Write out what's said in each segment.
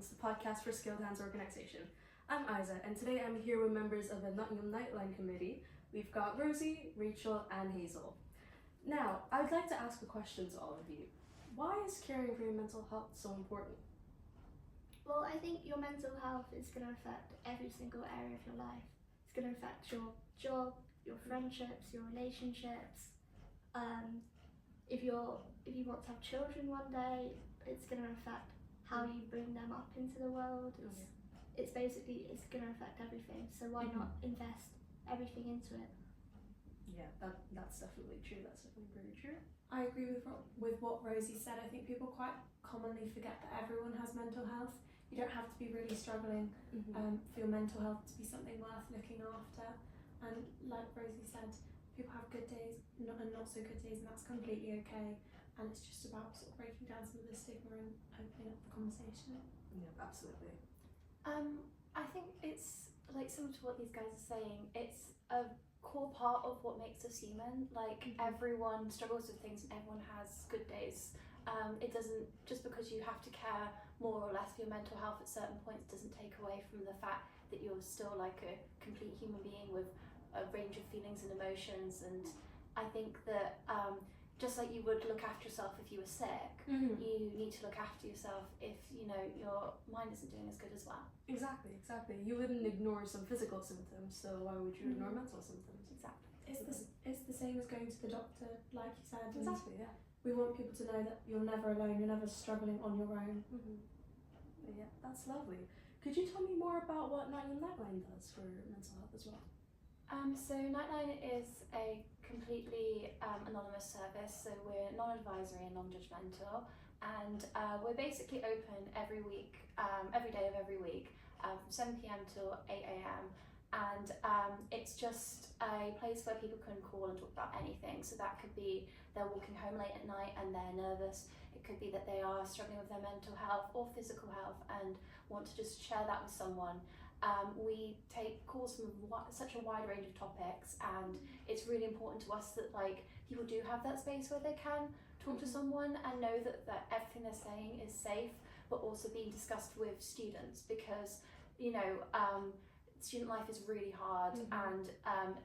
Hands, the podcast for Skilled Hands Organisation. I'm Isa, and today I'm here with members of the Nottingham Nightline Committee. We've got Rosie, Rachel, and Hazel. Now, I'd like to ask a question to all of you. Why is caring for your mental health so important? Well, I think your mental health is going to affect every single area of your life. It's going to affect your job, your friendships, your relationships. If you want to have children one day, it's going to affect how you bring them up into the world. It's going to affect everything. So why not invest everything into it? Yeah, that's definitely true. That's definitely very true. I agree with what Rosie said. I think people quite commonly forget that everyone has mental health. You don't have to be really struggling for your mental health to be something worth looking after. And like Rosie said, people have good days and not so good days, and that's completely okay. And it's just about sort of breaking down some of the stigma and opening up the conversation. Yeah, absolutely. I think it's like similar to what these guys are saying. It's a core part of what makes us human. Like everyone struggles with things and everyone has good days. It doesn't, just because you have to care more or less for your mental health at certain points, doesn't take away from the fact that you're still like a complete human being with a range of feelings and emotions. And I think that just like you would look after yourself if you were sick, you need to look after yourself if your mind isn't doing as good as well. Exactly. You wouldn't ignore some physical symptoms, so why would you ignore mental symptoms? Exactly. It's the same as going to the doctor, like you said. Exactly, yeah. We want people to know that you're never alone, you're never struggling on your own. Yeah, that's lovely. Could you tell me more about what Nottingham Nightline does for mental health as well? So Nightline is a completely anonymous service, so we're non-advisory and non-judgmental, and we're basically open every week, every day of every week, from 7 p.m. till 8 a.m. and it's just a place where people can call and talk about anything. So that could be they're walking home late at night and they're nervous. It could be that they are struggling with their mental health or physical health and want to just share that with someone. We take calls from such a wide range of topics, and it's really important to us that people do have that space where they can talk to someone and know that everything they're saying is safe, but also being discussed with students, because student life is really hard, and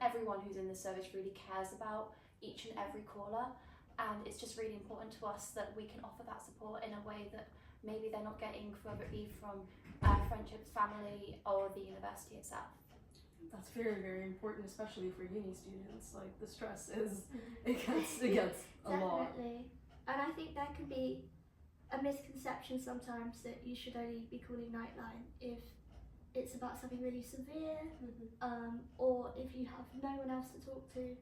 everyone who's in the service really cares about each and every caller, and it's just really important to us that we can offer that support in a way that maybe they're not getting, whether it be from friendships, family, or the university itself. That's very, very important, especially for uni students. Like, the stress is, it gets a lot. Definitely. And I think there can be a misconception sometimes that you should only be calling Nightline if it's about something really severe, or if you have no one else to talk to.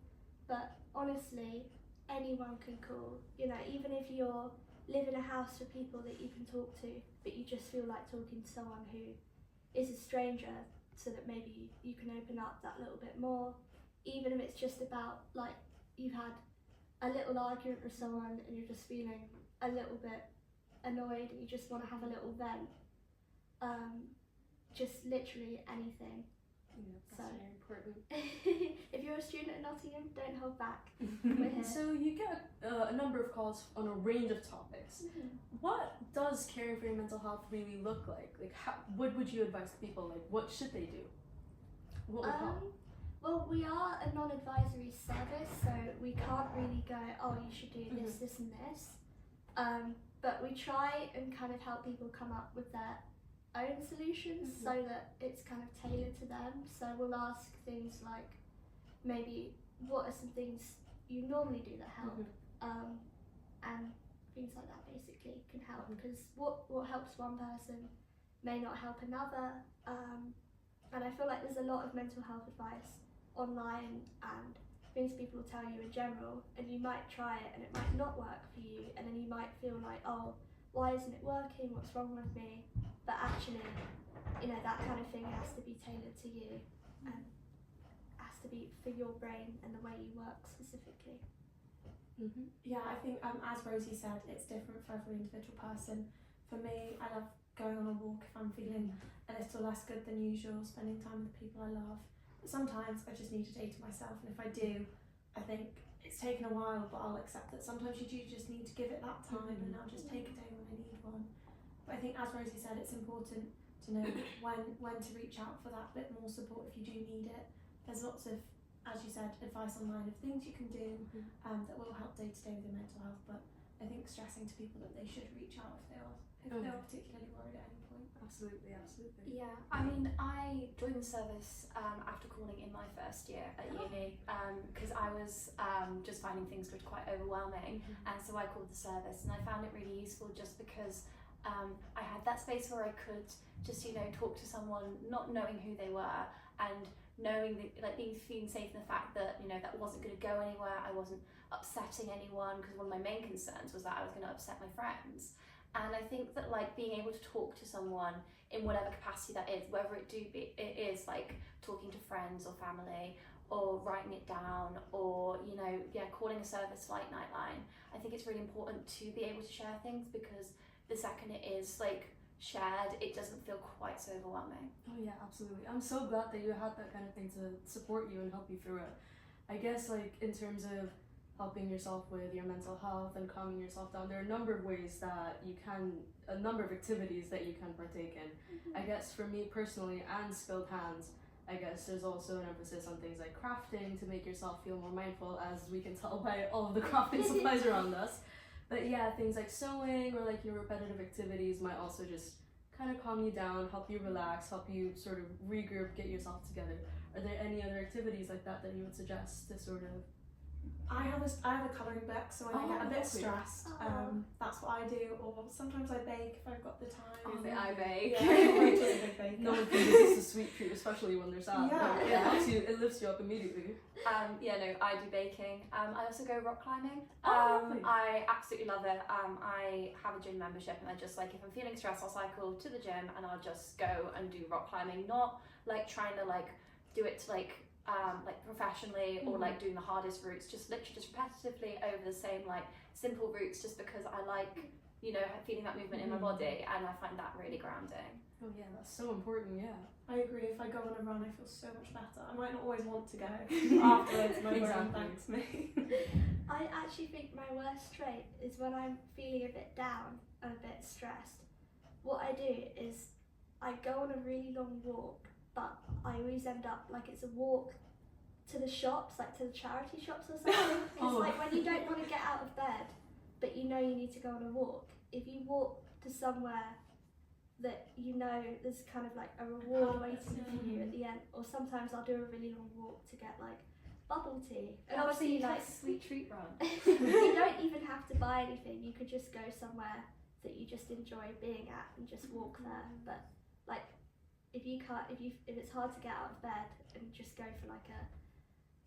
But honestly, anyone can call. Even if you're live in a house with people that you can talk to, but you just feel like talking to someone who is a stranger, so that maybe you can open up that little bit more. Even if it's just about you've had a little argument with someone and you're just feeling a little bit annoyed and you just want to have a little vent. Just literally anything. Yeah, that's very important. If you're a student at Nottingham, don't hold back. We're here. So you get a number of calls on a range of topics. What does caring for your mental health really look like? What would you advise people? What should they do? What would help? Well, we are a non-advisory service, so we can't really go, oh, you should do this, this and this. But we try and kind of help people come up with their own solutions so that it's kind of tailored to them. So we'll ask things like, maybe what are some things you normally do that help, and things like that basically can help, because what helps one person may not help another, and I feel like there's a lot of mental health advice online and things people will tell you in general, and you might try it and it might not work for you, and then you might feel like, oh, why isn't it working, what's wrong with me? But actually, that kind of thing has to be tailored to you and has to be for your brain and the way you work specifically. Yeah, I think as Rosie said, it's different for every individual person. For me, I love going on a walk if I'm feeling a little less good than usual, spending time with the people I love. But sometimes I just need a day to myself, and if I do, I think it's taken a while, but I'll accept that sometimes you do just need to give it that time, and I'll just take a day when I need one. But I think, as Rosie said, it's important to know when to reach out for that bit more support if you do need it. There's lots of, as you said, advice online of things you can do that will help day to day with your mental health. But I think stressing to people that they should reach out if they are particularly worried at any point. Absolutely, absolutely. Yeah, I mean, I joined the service after calling in my first year at uni because I was just finding things were quite overwhelming, and so I called the service, and I found it really useful just because I had that space where I could just, you know, talk to someone not knowing who they were, and knowing that, like, feeling safe in the fact that, you know, that wasn't going to go anywhere, I wasn't upsetting anyone, because one of my main concerns was that I was going to upset my friends. And I think that, like, being able to talk to someone in whatever capacity that is, whether it is like talking to friends or family, or writing it down, or, you know, calling a service like Nightline, I think it's really important to be able to share things, because the second it is, like, shared, it doesn't feel quite so overwhelming. Oh yeah, absolutely. I'm so glad that you had that kind of thing to support you and help you through it. I guess, like, in terms of helping yourself with your mental health and calming yourself down, there are a number of ways that you can, a number of activities that you can partake in. I guess for me personally, and Spilled Hands, I guess there's also an emphasis on things like crafting to make yourself feel more mindful, as we can tell by all of the crafting supplies around us. But yeah, things like sewing or like your repetitive activities might also just kind of calm you down, help you relax, help you sort of regroup, get yourself together. Are there any other activities like that that you would suggest to sort of... I have a colouring book, so when I get a bit stressed, that's what I do. Or sometimes I bake if I've got the time. I bake. Yeah, I'm a big baker. No one can resist a sweet treat, especially when they're sad. Yeah. Like, it helps you, it lifts you up immediately. I do baking. I also go rock climbing. Lovely. I absolutely love it. I have a gym membership, and I just, like, if I'm feeling stressed, I'll cycle to the gym and I'll just go and do rock climbing. Not like trying to, like, do it to, like professionally, or like doing the hardest routes, just literally just repetitively over the same, like, simple routes, just because I like, you know, feeling that movement in my body, and I find that really grounding. Oh yeah, that's so important, yeah. I agree. If I go on a run, I feel so much better. I might not always want to go afterwards. My brain thanks me. I actually think my worst trait is when I'm feeling a bit down and a bit stressed. What I do is I go on a really long walk, but I always end up, like, it's a walk to the shops, like to the charity shops or something. It's like when you don't want to get out of bed, but you know you need to go on a walk. If you walk to somewhere that you know there's kind of like a reward waiting for you at the end, or sometimes I'll do a really long walk to get, like, bubble tea. And obviously, like, sweet treat run. you don't even have to buy anything. You could just go somewhere that you just enjoy being at and just walk there. But, like, if it's hard to get out of bed and just go for, like,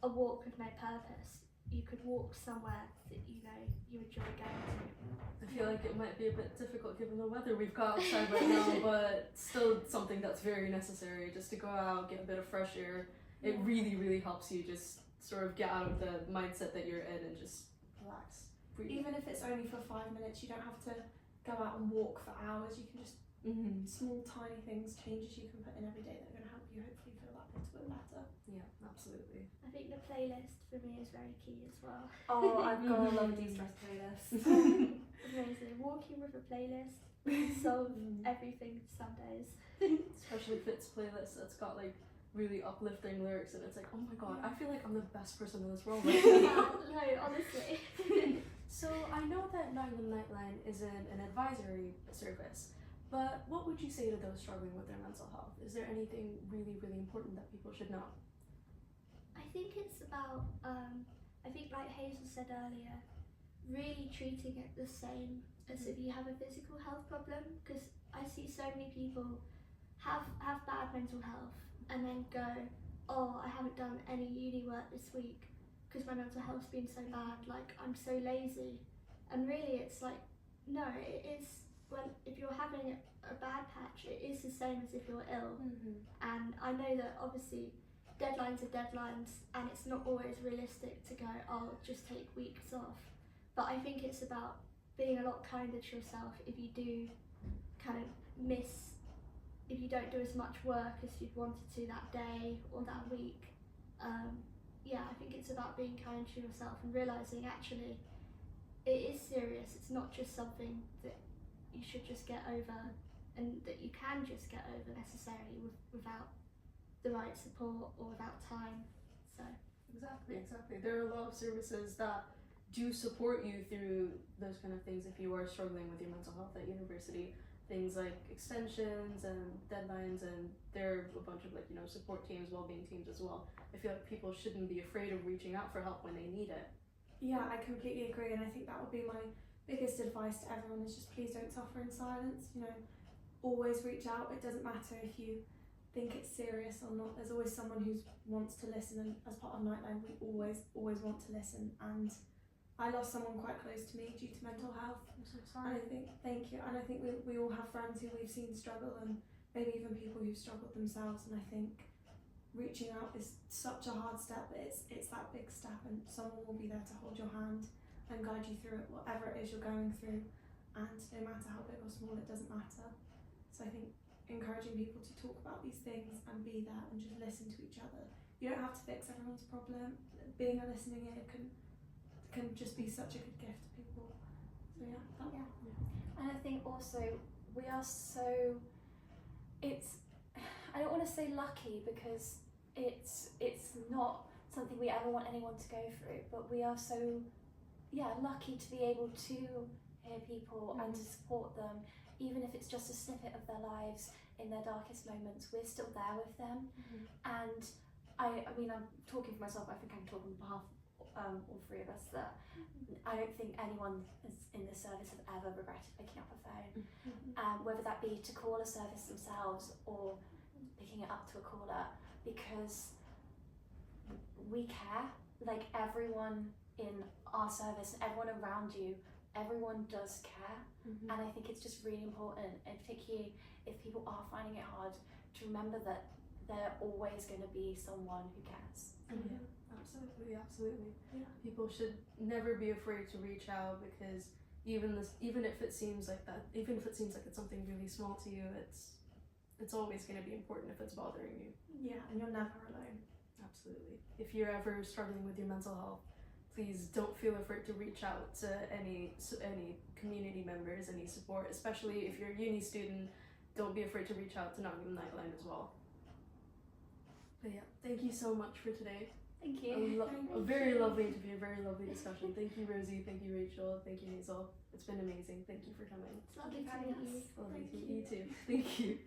a walk with no purpose, you could walk somewhere that you know you enjoy going to. I feel like it might be a bit difficult given the weather we've got outside right now, but still something that's very necessary, just to go out, get a bit of fresh air. It really, really helps you just sort of get out of the mindset that you're in and just relax. Breathe. Even if it's only for 5 minutes, you don't have to go out and walk for hours. You can just small, tiny things, changes you can put in every day that are going to help you hopefully feel that little bit better. Yeah, absolutely. I think the playlist for me is very key as well. Oh, I've got a love a de-stress playlist. Amazing. Walking with a playlist can solve everything some days. Especially Fit's playlist that's got, like, really uplifting lyrics, and it's like, oh my god, I feel like I'm the best person in this world right now. No, honestly. So I know that Nottingham Nightline isn't an advisory service, but what would you say to those struggling with their mental health? Is there anything really, really important that people should know? I think it's about, I think, like Hazel said earlier, really treating it the same as if you have a physical health problem, because I see so many people have bad mental health and then go, oh, I haven't done any uni work this week because my mental health's been so bad, like, I'm so lazy. And really it's like, no, it is, if you're having a bad patch, it is the same as if you're ill. And I know that obviously deadlines are deadlines, and it's not always realistic to go, oh, just take weeks off. But I think it's about being a lot kinder to yourself if you do kind of if you don't do as much work as you'd wanted to that day or that week. I think it's about being kind to yourself and realising actually it is serious. It's not just something that you should just get over, and that you can just get over necessarily without the right support or without time. So Exactly. There are a lot of services that do support you through those kind of things if you are struggling with your mental health at university. Things like extensions and deadlines, and there are a bunch of support teams, well-being teams as well. I feel like people shouldn't be afraid of reaching out for help when they need it. Yeah, I completely agree, and I think that would be my biggest advice to everyone is just please don't suffer in silence. Always reach out. It doesn't matter if you think it's serious or not. There's always someone who wants to listen, and as part of Nightline we always want to listen. And I lost someone quite close to me due to mental health. I'm so And sorry. thank you. And I think we all have friends who we've seen struggle, and maybe even people who've struggled themselves. And I think reaching out is such a hard step, but it's that big step, and someone will be there to hold your hand and guide you through it, whatever it is you're going through. And no matter how big or small, it doesn't matter. So I think encouraging people to talk about these things and be there and just listen to each other. You don't have to fix everyone's problem. Being a listening ear can just be such a good gift to people. So yeah. And I think also we are so, I don't want to say lucky because it's not something we ever want anyone to go through, but we are so lucky to be able to hear people and to support them, even if it's just a snippet of their lives in their darkest moments. We're still there with them. And I mean, I'm talking for myself, I think I'm talking on behalf of all three of us, that I don't think anyone in this service has ever regretted picking up a phone, whether that be to call a service themselves or picking it up to a caller, because we care. Like, everyone in our service, everyone around you, everyone does care. And I think it's just really important, and particularly if people are finding it hard, to remember that there's always going to be someone who cares. Absolutely. Yeah. People should never be afraid to reach out, because even if it seems like it's something really small to you, it's always going to be important if it's bothering you. Yeah, and you're never alone. Absolutely. If you're ever struggling with your mental health, please don't feel afraid to reach out to any community members, any support, especially if you're a uni student. Don't be afraid to reach out to Nottingham Nightline as well. But yeah, thank you so much for today. Thank you. A very lovely interview, very lovely discussion. Thank you, Rosie. Thank you, Rachel. Thank you, Hazel. It's been amazing. Thank you for coming. it's lovely to meet you. Lovely to meet you too. Thank you.